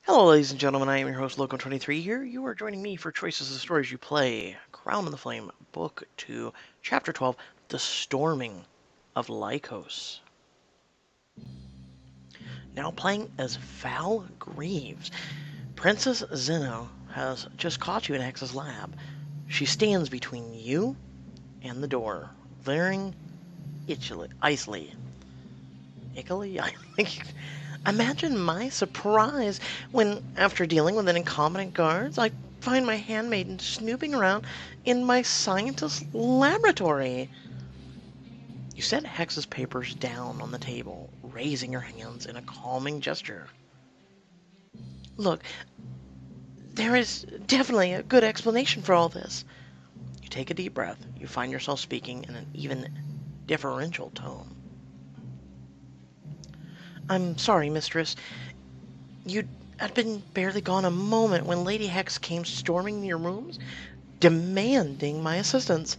Hello, ladies and gentlemen. I am your host, Loco23 here. You are joining me for Choices of Stories You Play. Crown of the Flame, Book 2, Chapter 12, The Storming of Lycos. Now playing as Val Greaves. Princess Zeno has just caught you in Hex's lab. She stands between you and the door, glaring icily. Imagine my surprise when, after dealing with an incompetent guards, I find my handmaiden snooping around in my scientist's laboratory. You set Hex's papers down on the table, raising your hands in a calming gesture. Look, there is definitely a good explanation for all this. You take a deep breath. You find yourself speaking in an even deferential tone. I'm sorry, mistress. You had been barely gone a moment when Lady Hex came storming your rooms, demanding my assistance.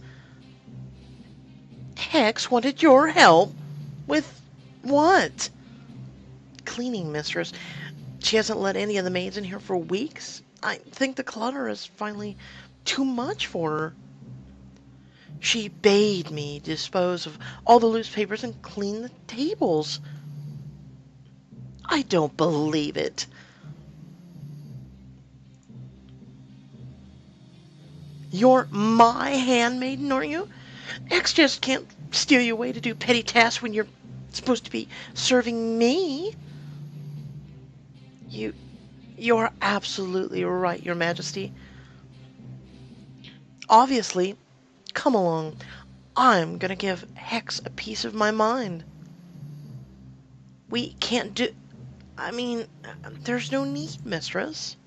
Hex wanted your help? With what? Cleaning, mistress. She hasn't let any of the maids in here for weeks. I think the clutter is finally too much for her. She bade me dispose of all the loose papers and clean the tables. I don't believe it. You're my handmaiden, aren't you? X just can't steal you away to do petty tasks when you're supposed to be serving me. You, you're absolutely right, Your Majesty. Obviously, come along. I'm gonna give Hex a piece of my mind. We can't do... I mean, there's no need, mistress.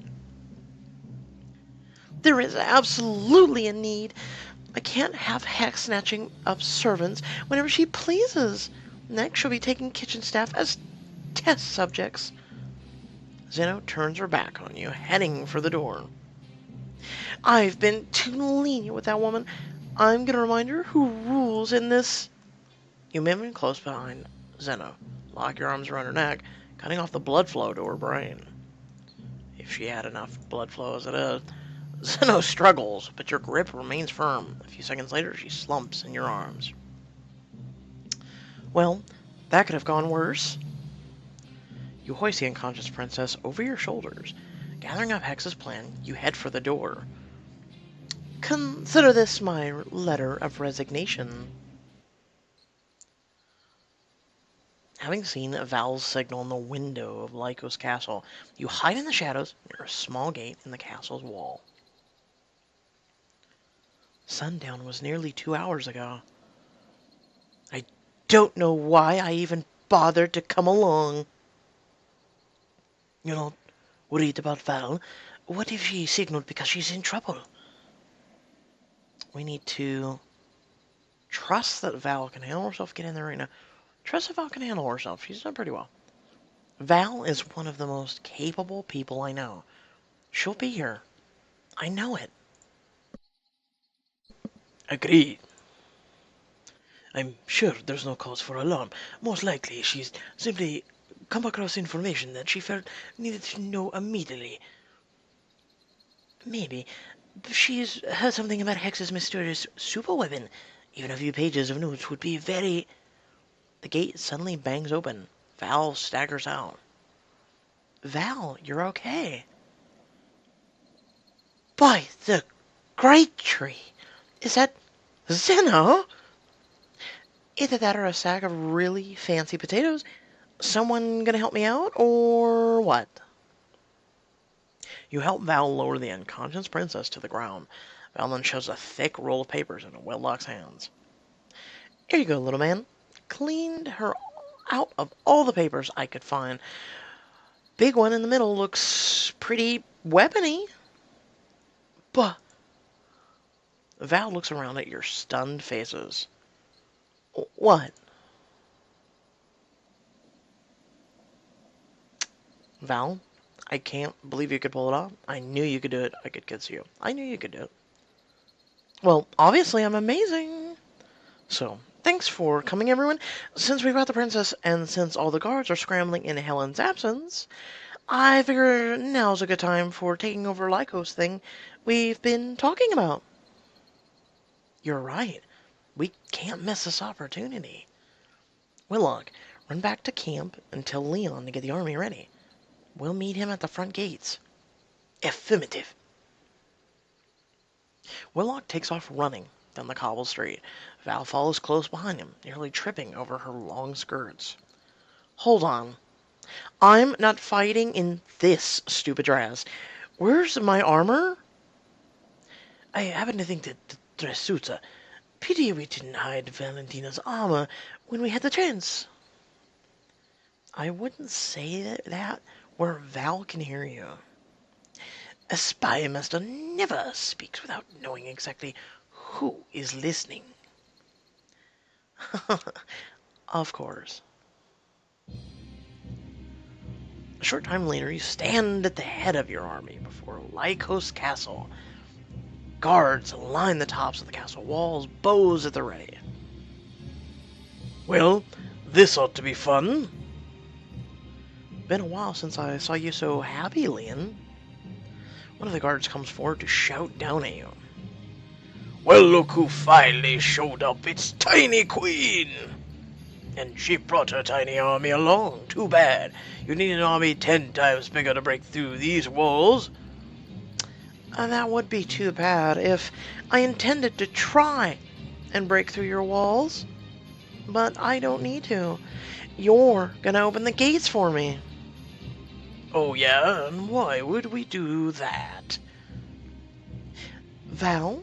There is absolutely a need. I can't have Hex snatching up servants whenever she pleases. Next, she'll be taking kitchen staff as test subjects. Zeno turns her back on you, heading for the door. I've been too lenient with that woman. I'm gonna remind her who rules in this. You move in close behind Zeno. Lock your arms around her neck, cutting off the blood flow to her brain. If she had enough blood flow as it is. Zeno struggles, but your grip remains firm. A few seconds later, she slumps in your arms. Well, that could have gone worse. You hoist the unconscious princess over your shoulders. Gathering up Hex's plan, you head for the door. Consider this my letter of resignation. Having seen Val's signal in the window of Lycos castle, you hide in the shadows near a small gate in the castle's wall. Sundown was nearly 2 hours ago. I don't know why I even bothered to come along. You're not worried about Val? What if she signaled because she's in trouble? We need to trust that Val can handle herself, get in the arena. Trust that Val can handle herself. She's done pretty well. Val is one of the most capable people I know. She'll be here. I know it. Agreed. I'm sure there's no cause for alarm. Most likely she's simply come across information that she felt needed to know immediately. Maybe. She's heard something about Hex's mysterious superweapon. Even a few pages of notes would be very... The gate suddenly bangs open. Val staggers out. Val, you're okay. By the great tree! Is that Zeno? Either that or a sack of really fancy potatoes. Someone gonna help me out, or what? You help Val lower the unconscious princess to the ground. Val then shoves a thick roll of papers into Whitlock's hands. Here you go, little man. Cleaned her out of all the papers I could find. Big one in the middle looks pretty weapony. But Val looks around at your stunned faces. What? Val, I can't believe you could pull it off. I knew you could do it. I could kiss you. I knew you could do it. Well, obviously I'm amazing. So, thanks for coming, everyone. Since we got the princess, and since all the guards are scrambling in Helen's absence, I figure now's a good time for taking over Lyco's thing we've been talking about. You're right. We can't miss this opportunity. Willock, run back to camp and tell Leon to get the army ready. We'll meet him at the front gates. Affirmative. Willock takes off running down the cobble street. Val follows close behind him, nearly tripping over her long skirts. Hold on. I'm not fighting in this stupid dress. Where's my armor? I happen to think that the dress suits her. Pity we didn't hide Valentina's armor when we had the chance. I wouldn't say that where Val can hear you. A spy master never speaks without knowing exactly who is listening. Of course. A short time later, you stand at the head of your army before Lycos Castle. Guards line the tops of the castle walls, bows at the ready. Well, this ought to be fun. Been a while since I saw you so happy, Leon. One of the guards comes forward to shout down at you. Well, look who finally showed up. It's Tiny Queen! And she brought her tiny army along. Too bad. You need an army 10 times bigger to break through these walls. That would be too bad if I intended to try and break through your walls. But I don't need to. You're gonna open the gates for me. Oh yeah? And why would we do that? Val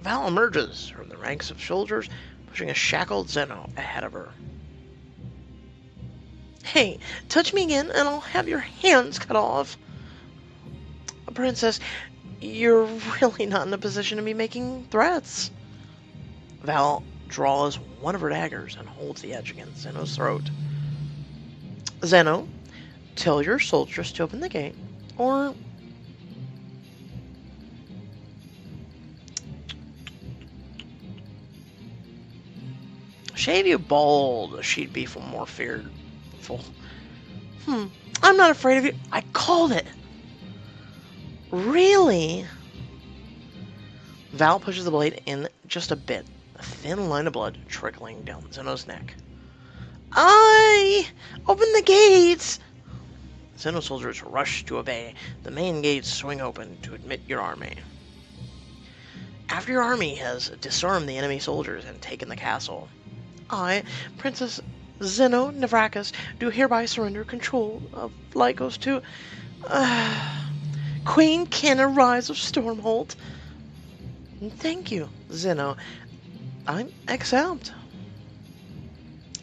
emerges from the ranks of soldiers, pushing a shackled Zeno ahead of her. Hey, touch me again and I'll have your hands cut off. Princess, you're really not in a position to be making threats. Val draws one of her daggers and holds the edge against Zeno's throat. Zeno, tell your soldiers to open the gate, or... Shave you bald, she'd be more fearful. I'm not afraid of you. I called it. Really? Val pushes the blade in just a bit, a thin line of blood trickling down Zeno's neck. Open the gates! Zeno soldiers rush to obey. The main gates swing open to admit your army. After your army has disarmed the enemy soldiers and taken the castle, I, Princess Zeno Navrakis, do hereby surrender control of Lycos to Queen Kenna Rise of Stormholt. Thank you, Zeno. I accept.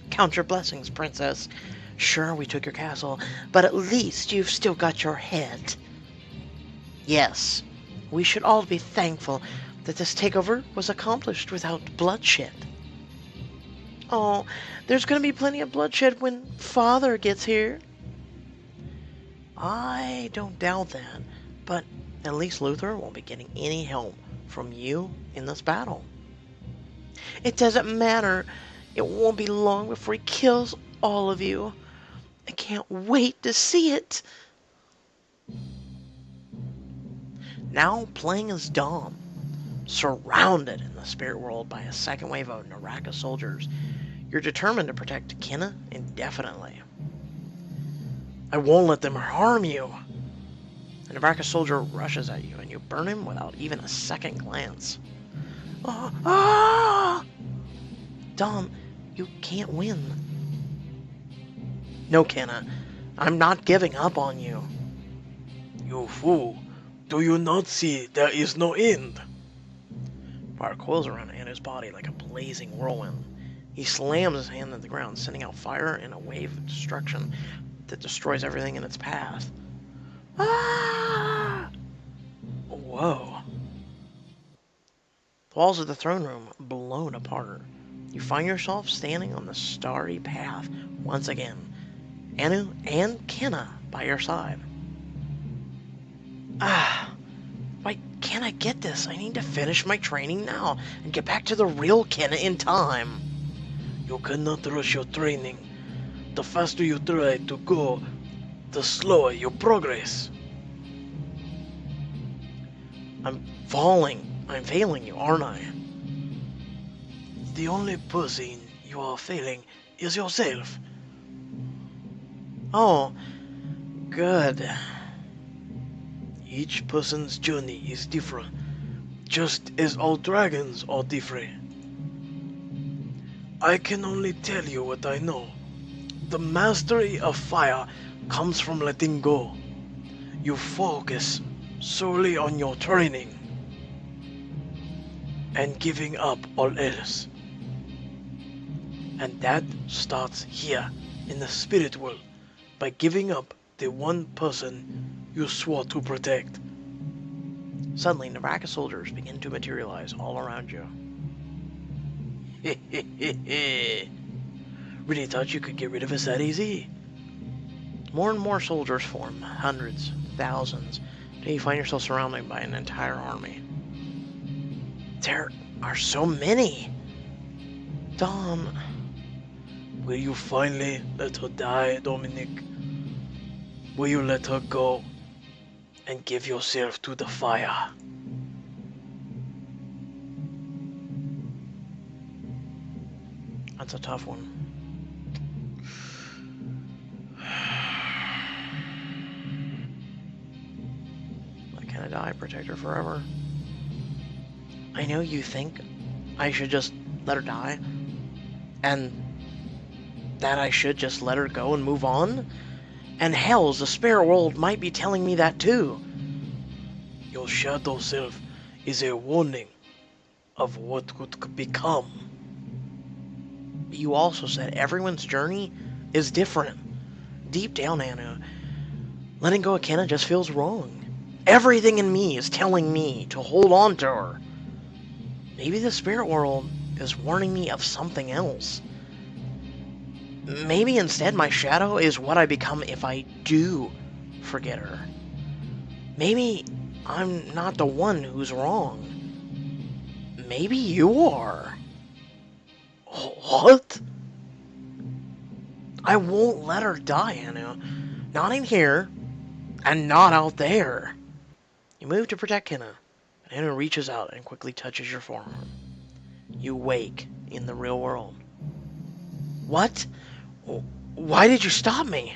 Count your blessings, Princess. Sure, we took your castle, but at least you've still got your head. Yes, we should all be thankful that this takeover was accomplished without bloodshed. Oh, there's going to be plenty of bloodshed when Father gets here. I don't doubt that, but at least Luther won't be getting any help from you in this battle. It doesn't matter. It won't be long before he kills all of you. I can't wait to see it. Now playing as Dom, surrounded in the spirit world by a second wave of Naraka soldiers, you're determined to protect Kenna indefinitely. I won't let them harm you. A Naraka soldier rushes at you, and you burn him without even a second glance. Dom, you can't win. No, Kenna, I'm not giving up on you. You fool. Do you not see there is no end? Fire coils around Anna's body like a blazing whirlwind. He slams his hand on the ground, sending out fire in a wave of destruction that destroys everything in its path. Ah! Whoa. The walls of the throne room blown apart. You find yourself standing on the starry path once again. Anu and Kenna by your side. Why can't I get this? I need to finish my training now and get back to the real Kenna in time. You cannot rush your training. The faster you try to go, the slower you progress. I'm falling. I'm failing you, aren't I? The only person you are failing is yourself. Oh, good. Each person's journey is different, just as all dragons are different. I can only tell you what I know. The mastery of fire comes from letting go. You focus solely on your training and giving up all else. And that starts here in the spirit world by giving up the one person you swore to protect. Suddenly, Naraka soldiers begin to materialize all around you. Really thought you could get rid of us that easy? More and more soldiers form, hundreds, thousands, until you find yourself surrounded by an entire army. There are so many! Dom, Will you finally let her die, Dominic? Will you let her go and give yourself to the fire? that's a tough one. Why can't I die? Protect her forever. I know you think I should just let her die, and that I should just let her go and move on. And hells, the spirit world might be telling me that too. Your shadow self is a warning of what could become. You also said everyone's journey is different. Deep down, Anna, letting go of Kenna just feels wrong. Everything in me is telling me to hold on to her. Maybe the spirit world is warning me of something else. Maybe instead my shadow is what I become if I do forget her. Maybe I'm not the one who's wrong. Maybe you are. What? I won't let her die, Anna. Not in here, and not out there. You move to protect Kenna, and Anna reaches out and quickly touches your forearm. You wake in the real world. What? Why did you stop me?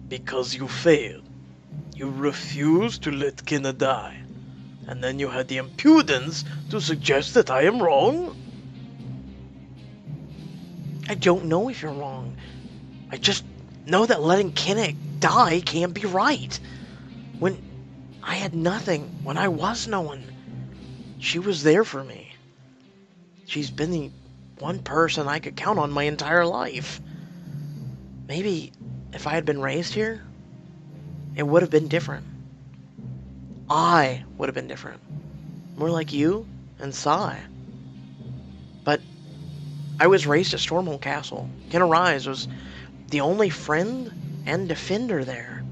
Because you failed. You refused to let Kenna die. And then you had the impudence to suggest that I am wrong? I don't know if you're wrong. I just know that letting Kenna die can't be right. When I had nothing, when I was no one, she was there for me. She's been the one person I could count on my entire life. Maybe if I had been raised here, it would have been different. I would have been different. More like you and Sai. But I was raised at Stormhold Castle. Kenna Rise was the only friend and defender there.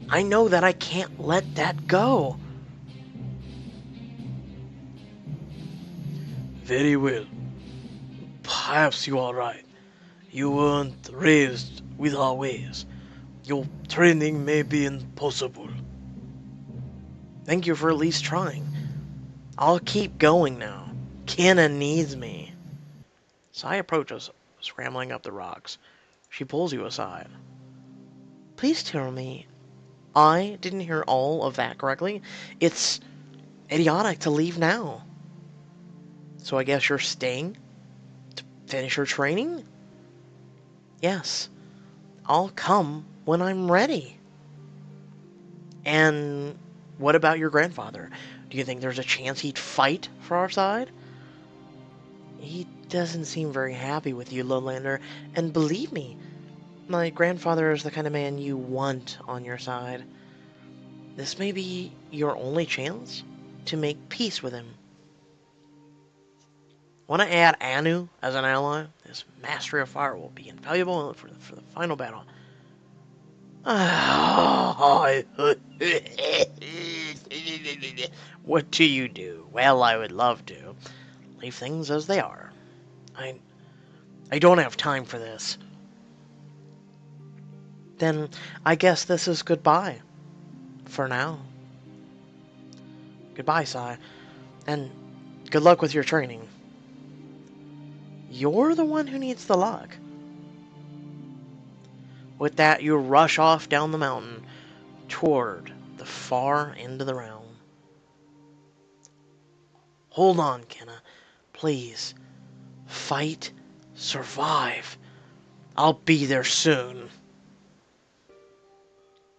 I know that I can't let that go. Very well. Perhaps you are right. You weren't raised with our ways. Your training may be impossible. Thank you for at least trying. I'll keep going now. Kenna needs me. Sai approaches, scrambling up the rocks. She pulls you aside. Please tell me I didn't hear all of that correctly. It's idiotic to leave now. So I guess you're staying to finish your training? Yes. I'll come when I'm ready. And what about your grandfather? Do you think there's a chance he'd fight for our side? He doesn't seem very happy with you, Lowlander, and believe me, my grandfather is the kind of man you want on your side. This may be your only chance to make peace with him. Want to add Anu as an ally? His mastery of fire will be invaluable for the final battle. What do you do? Well, I would love to. Leave things as they are. I don't have time for this. Then I guess this is goodbye. For now. Goodbye, Sai. And good luck with your training. You're the one who needs the luck. With that, you rush off down the mountain toward the far end of the realm. Hold on, Kenna. Please. Fight. Survive. I'll be there soon.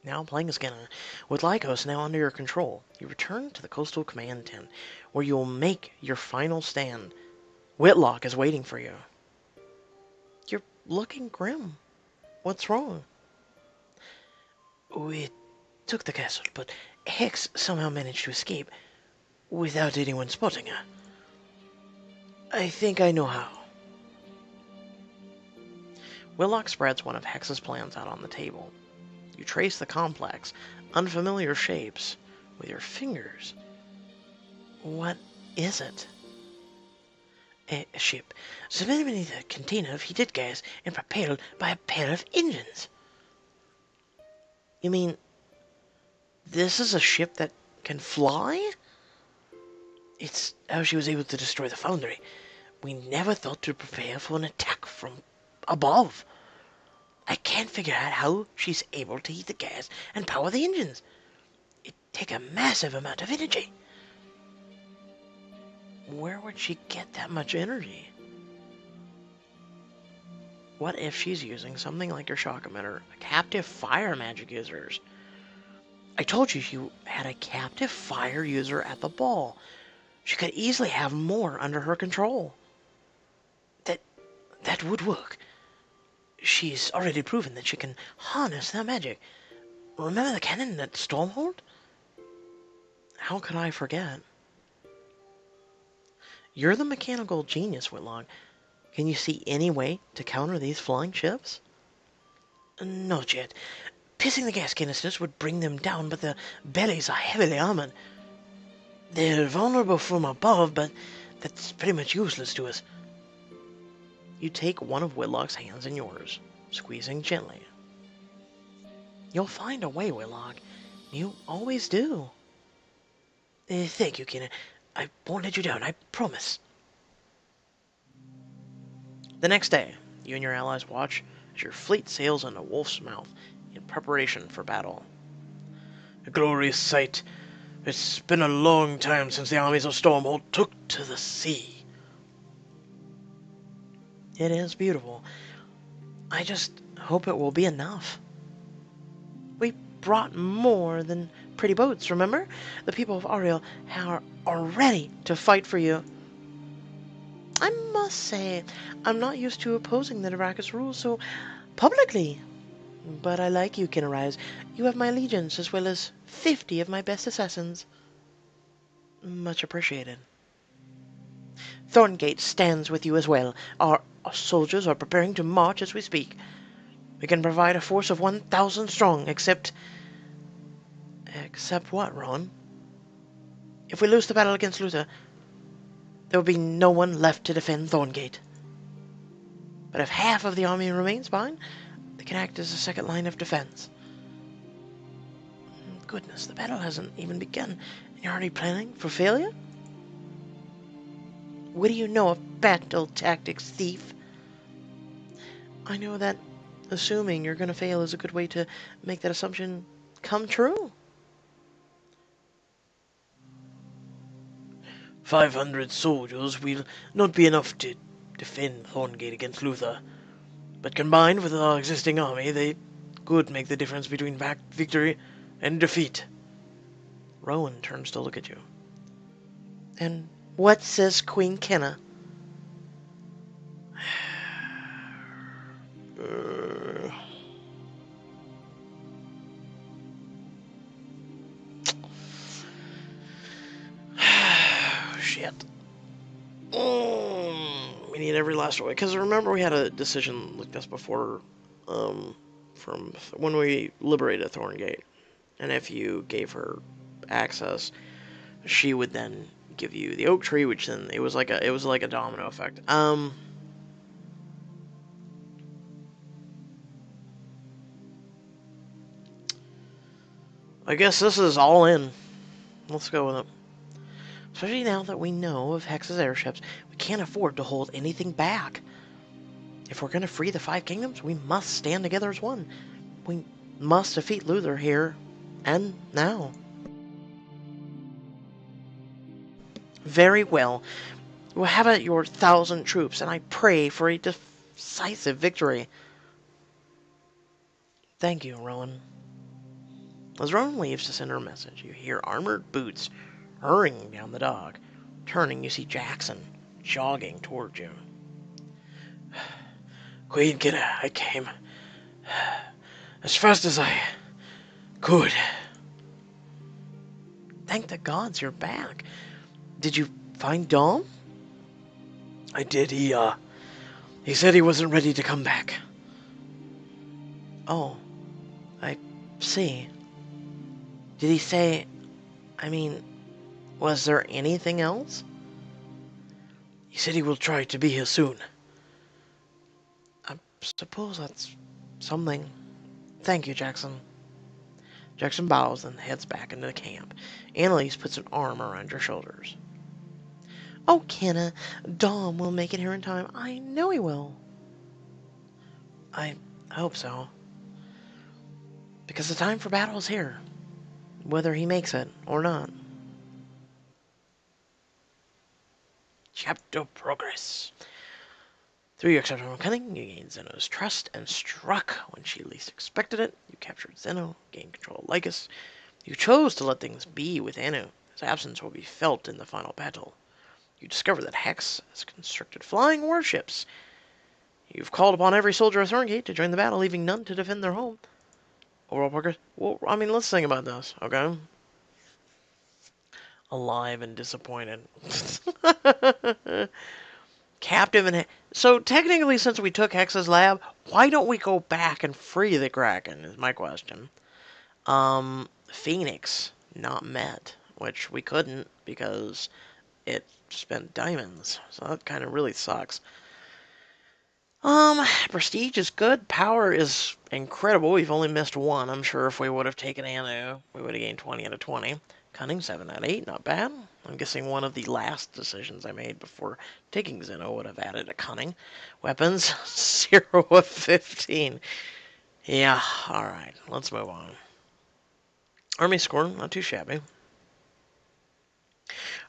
Now playing as Kenna. With Lycos now under your control, you return to the Coastal Command Tent, where you will make your final stand. Whitlock is waiting for you. You're looking grim. What's wrong? We took the castle, but Hex somehow managed to escape without anyone spotting her. I think I know how. Whitlock spreads one of Hex's plans out on the table. You trace the complex, unfamiliar shapes with your fingers. What is it? A ship, submerged beneath a container of heated gas and propelled by a pair of engines. You mean this is a ship that can fly? It's how she was able to destroy the foundry. We never thought to prepare for an attack from above. I can't figure out how she's able to heat the gas and power the engines. It takes a massive amount of energy. Where would she get that much energy? What if she's using something like your shock emitter, a captive fire magic users? I told you she had a captive fire user at the ball. She could easily have more under her control. That would work. She's already proven that she can harness that magic. Remember the cannon at Stormhold? How could I forget? You're the mechanical genius, Whitlock. Can you see any way to counter these flying ships? Not yet. Piercing the gas canisters would bring them down, but their bellies are heavily armored. They're vulnerable from above, but that's pretty much useless to us. You take one of Whitlock's hands in yours, squeezing gently. You'll find a way, Whitlock. You always do. Thank you, Kenna. I won't let you down, I promise. The next day, you and your allies watch as your fleet sails into Wolf's Mouth in preparation for battle. A glorious sight. It's been a long time since the armies of Stormhold took to the sea. It is beautiful. I just hope it will be enough. We brought more than pretty boats, remember? The people of Ariel are ready to fight for you. I must say, I'm not used to opposing the Darakas rules so publicly. But I like you, Kinnarise. You have my allegiance as well as 50 of my best assassins. Much appreciated. Thorngate stands with you as well. Our soldiers are preparing to march as we speak. We can provide a force of 1,000 strong, except... Except what, Ron? If we lose the battle against Luther, there will be no one left to defend Thorngate. But if half of the army remains behind, they can act as a second line of defense. Goodness, the battle hasn't even begun, and you're already planning for failure? What do you know of battle tactics, thief? I know that assuming you're going to fail is a good way to make that assumption come true. 500 soldiers will not be enough to defend Thorngate against Luther, but combined with our existing army, they could make the difference between victory and defeat. Rowan turns to look at you. And what says Queen Kenna? Shit. We need every last way. Because remember we had a decision like this before, from when we liberated Thorngate. And if you gave her access, she would then give you the oak tree, which then it was like a domino effect. I guess this is all in. Let's go with it. Especially now that we know of Hex's airships, we can't afford to hold anything back. If we're going to free the Five Kingdoms, we must stand together as one. We must defeat Luther here and now. Very well. We'll have at your 1,000 troops, and I pray for a decisive victory. Thank you, Rowan. As Rowan leaves to send her a message, you hear armored boots hurrying down the dock. Turning, you see Jackson jogging towards you. Queen Kidda, I came as fast as I could. Thank the gods you're back. Did you find Dom? I did. He said he wasn't ready to come back. Oh, I see. Did he say, I mean, was there anything else? He said he will try to be here soon. I suppose that's something. Thank you, Jackson. Jackson bows and heads back into the camp. Annalise puts an arm around your shoulders. Oh, Kenna, Dom will make it here in time. I know he will. I hope so. Because the time for battle is here. Whether he makes it or not. Chapter Progress. Through your exceptional cunning, you gained Zeno's trust and struck when she least expected it. You captured Zeno, gained control of Lycus. You chose to let things be with Anu. His absence will be felt in the final battle. You discover that Hex has constructed flying warships. You've called upon every soldier of Thorngate to join the battle, leaving none to defend their home. Overall progress? Well, I mean, let's think about this, okay? Alive and disappointed. Captive and... So, technically, since we took Hex's lab, why don't we go back and free the Kraken, is my question. Phoenix, not met, which we couldn't because it spent diamonds. So that kind of really sucks. Prestige is good. Power is incredible. We've only missed one. I'm sure if we would have taken Anu, we would have gained 20 out of 20. Cunning, 7 out of 8. Not bad. I'm guessing one of the last decisions I made before taking Zeno would have added a cunning. Weapons, 0 of 15. Yeah, alright. Let's move on. Army score, not too shabby.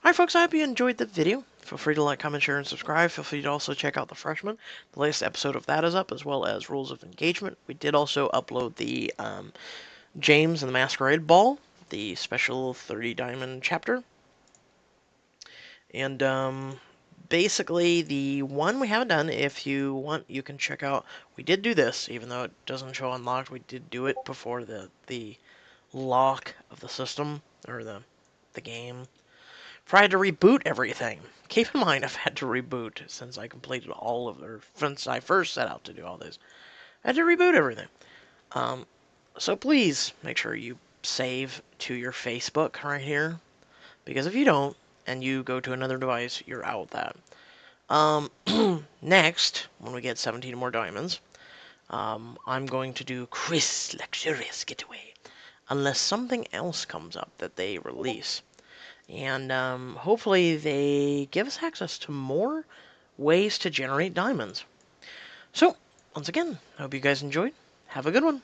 Alright, folks, I hope you enjoyed the video. Feel free to like, comment, share, and subscribe. Feel free to also check out The Freshman. The latest episode of that is up, as well as Rules of Engagement. We did also upload the James and the Masquerade Ball, the special 30 Diamond chapter. And basically, the one we haven't done, if you want, you can check out. We did do this, even though it doesn't show unlocked. We did do it before the lock of the system, or the game. I had to reboot everything. Keep in mind, I've had to reboot since I completed all of it, since I first set out to do all this. I had to reboot everything. So please make sure you save to your Facebook right here, because if you don't, and you go to another device, you're out that. Next, when we get 17 more diamonds, I'm going to do Chris Luxurious Getaway, unless something else comes up that they release. And hopefully they give us access to more ways to generate diamonds. So, once again, I hope you guys enjoyed. Have a good one.